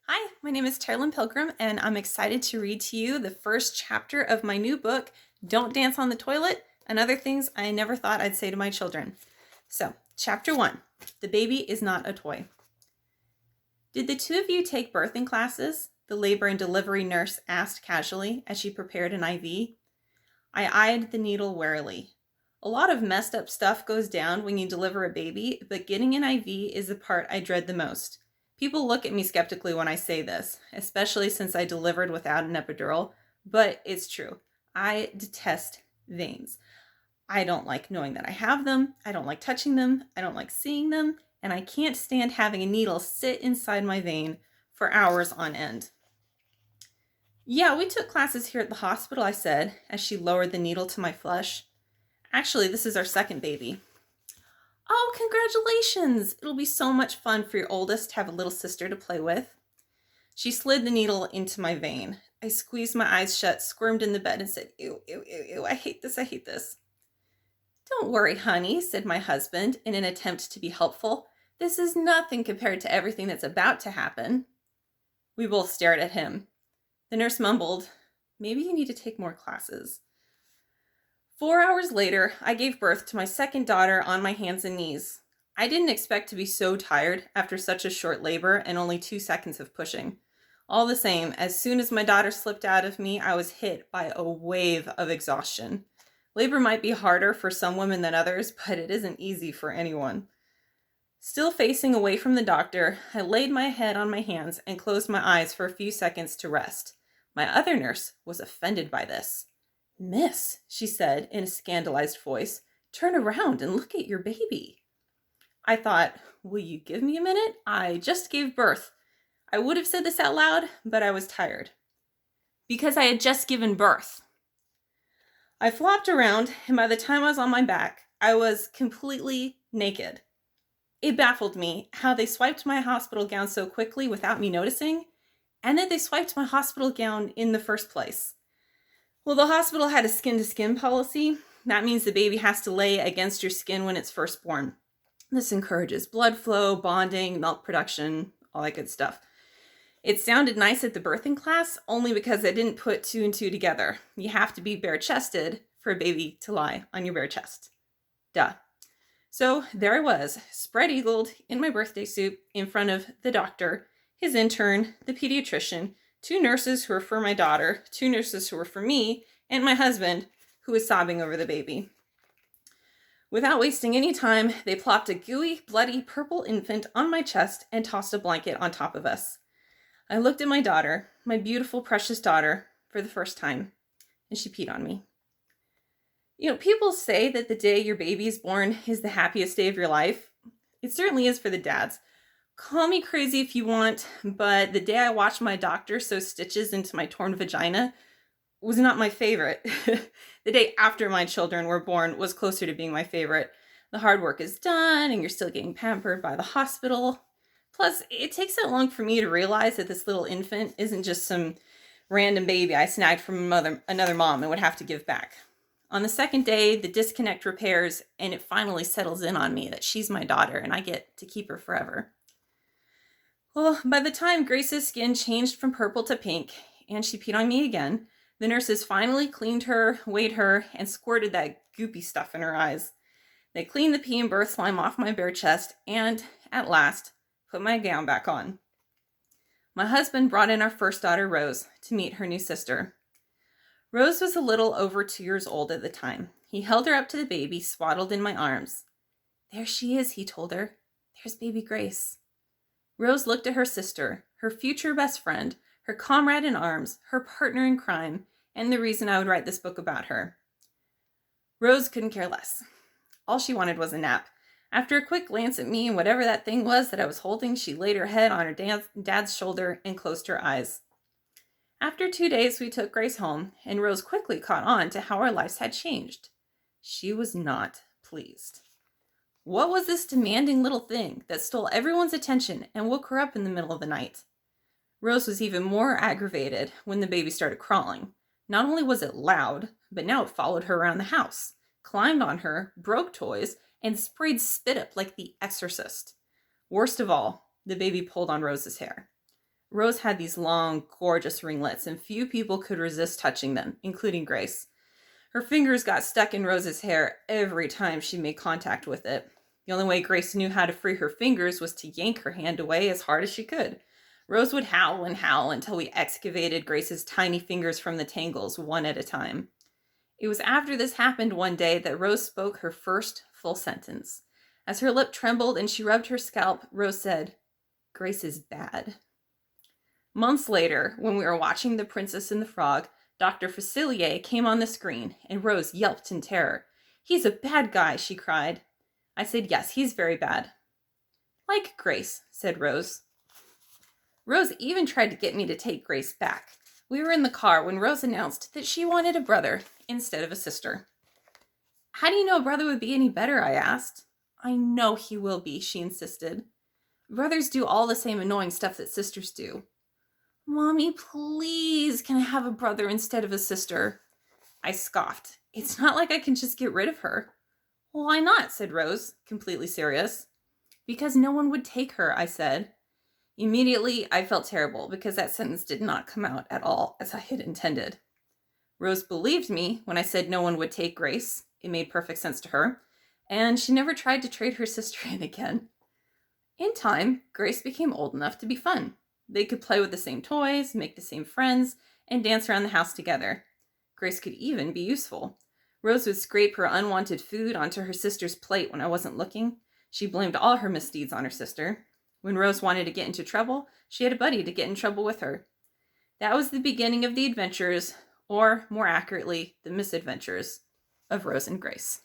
Hi, my name is Teralyn Pilgrim, and I'm excited to read to you the first chapter of my new book, Don't Dance on the Toilet, and Other Things I Never Thought I'd Say to My Children. So, Chapter 1, The Baby is Not a Toy. Did the two of you take birthing classes? The labor and delivery nurse asked casually as she prepared an IV. I eyed the needle warily. A lot of messed up stuff goes down when you deliver a baby, but getting an IV is the part I dread the most. People look at me skeptically when I say this, especially since I delivered without an epidural, but it's true. I detest veins. I don't like knowing that I have them, I don't like touching them, I don't like seeing them, and I can't stand having a needle sit inside my vein for hours on end. Yeah, we took classes here at the hospital, I said, as she lowered the needle to my flesh. Actually, this is our second baby. Oh, congratulations! It'll be so much fun for your oldest to have a little sister to play with. She slid the needle into my vein. I squeezed my eyes shut, squirmed in the bed, and said, Ew, ew, ew, ew, I hate this, I hate this. Don't worry, honey, said my husband in an attempt to be helpful. This is nothing compared to everything that's about to happen. We both stared at him. The nurse mumbled, Maybe you need to take more classes. 4 hours later, I gave birth to my second daughter on my hands and knees. I didn't expect to be so tired after such a short labor and only 2 seconds of pushing. All the same, as soon as my daughter slipped out of me, I was hit by a wave of exhaustion. Labor might be harder for some women than others, but it isn't easy for anyone. Still facing away from the doctor, I laid my head on my hands and closed my eyes for a few seconds to rest. My other nurse was offended by this. Miss, she said in a scandalized voice, turn around and look at your baby. I thought, will you give me a minute? I just gave birth. I would have said this out loud, but I was tired. Because I had just given birth. I flopped around, and by the time I was on my back, I was completely naked. It baffled me how they swiped my hospital gown so quickly without me noticing, and that they swiped my hospital gown in the first place. Well, the hospital had a skin-to-skin policy. That means the baby has to lay against your skin when it's first born. This encourages blood flow, bonding, milk production, all that good stuff. It sounded nice at the birthing class only because I didn't put 2 and 2 together. You have to be bare-chested for a baby to lie on your bare chest. Duh. So there I was, spread-eagled in my birthday suit in front of the doctor, his intern, the pediatrician, 2 nurses who were for my daughter, 2 nurses who were for me, and my husband, who was sobbing over the baby. Without wasting any time, they plopped a gooey, bloody, purple infant on my chest and tossed a blanket on top of us. I looked at my daughter, my beautiful, precious daughter, for the first time, and she peed on me. You know, people say that the day your baby is born is the happiest day of your life. It certainly is for the dads. Call me crazy if you want, but the day I watched my doctor sew stitches into my torn vagina was not my favorite. The day after my children were born was closer to being my favorite. The hard work is done and you're still getting pampered by the hospital. Plus, it takes that long for me to realize that this little infant isn't just some random baby I snagged from another mom and would have to give back. On the second day, the disconnect repairs and it finally settles in on me that she's my daughter and I get to keep her forever. Well, by the time Grace's skin changed from purple to pink and she peed on me again, the nurses finally cleaned her, weighed her, and squirted that goopy stuff in her eyes. They cleaned the pee and birth slime off my bare chest and, at last, put my gown back on. My husband brought in our first daughter, Rose, to meet her new sister. Rose was a little over 2 years old at the time. He held her up to the baby, swaddled in my arms. There she is, he told her. There's baby Grace. Rose looked at her sister, her future best friend, her comrade in arms, her partner in crime, and the reason I would write this book about her. Rose couldn't care less. All she wanted was a nap. After a quick glance at me and whatever that thing was that I was holding, she laid her head on her dad's shoulder and closed her eyes. After 2 days, we took Grace home, and Rose quickly caught on to how our lives had changed. She was not pleased. What was this demanding little thing that stole everyone's attention and woke her up in the middle of the night? Rose was even more aggravated when the baby started crawling. Not only was it loud, but now it followed her around the house, climbed on her, broke toys, and sprayed spit up like the exorcist. Worst of all, the baby pulled on Rose's hair. Rose had these long, gorgeous ringlets, and few people could resist touching them, including Grace. Her fingers got stuck in Rose's hair every time she made contact with it. The only way Grace knew how to free her fingers was to yank her hand away as hard as she could. Rose would howl and howl until we excavated Grace's tiny fingers from the tangles, one at a time. It was after this happened one day that Rose spoke her first full sentence. As her lip trembled and she rubbed her scalp, Rose said, "Grace is bad." Months later, when we were watching The Princess and the Frog, Dr. Facilier came on the screen, and Rose yelped in terror. "He's a bad guy," she cried. I said, "Yes, he's very bad." "Like Grace," said Rose. Rose even tried to get me to take Grace back. We were in the car when Rose announced that she wanted a brother instead of a sister. "How do you know a brother would be any better?" I asked. "I know he will be," she insisted. "Brothers do all the same annoying stuff that sisters do." "Mommy, please, can I have a brother instead of a sister?" I scoffed. "It's not like I can just get rid of her." "Why not?" said Rose, completely serious. "Because no one would take her," I said. Immediately, I felt terrible because that sentence did not come out at all as I had intended. Rose believed me when I said no one would take Grace. It made perfect sense to her, and she never tried to trade her sister in again. In time, Grace became old enough to be fun. They could play with the same toys, make the same friends, and dance around the house together. Grace could even be useful. Rose would scrape her unwanted food onto her sister's plate when I wasn't looking. She blamed all her misdeeds on her sister. When Rose wanted to get into trouble, she had a buddy to get in trouble with her. That was the beginning of the adventures, or more accurately, the misadventures of Rose and Grace.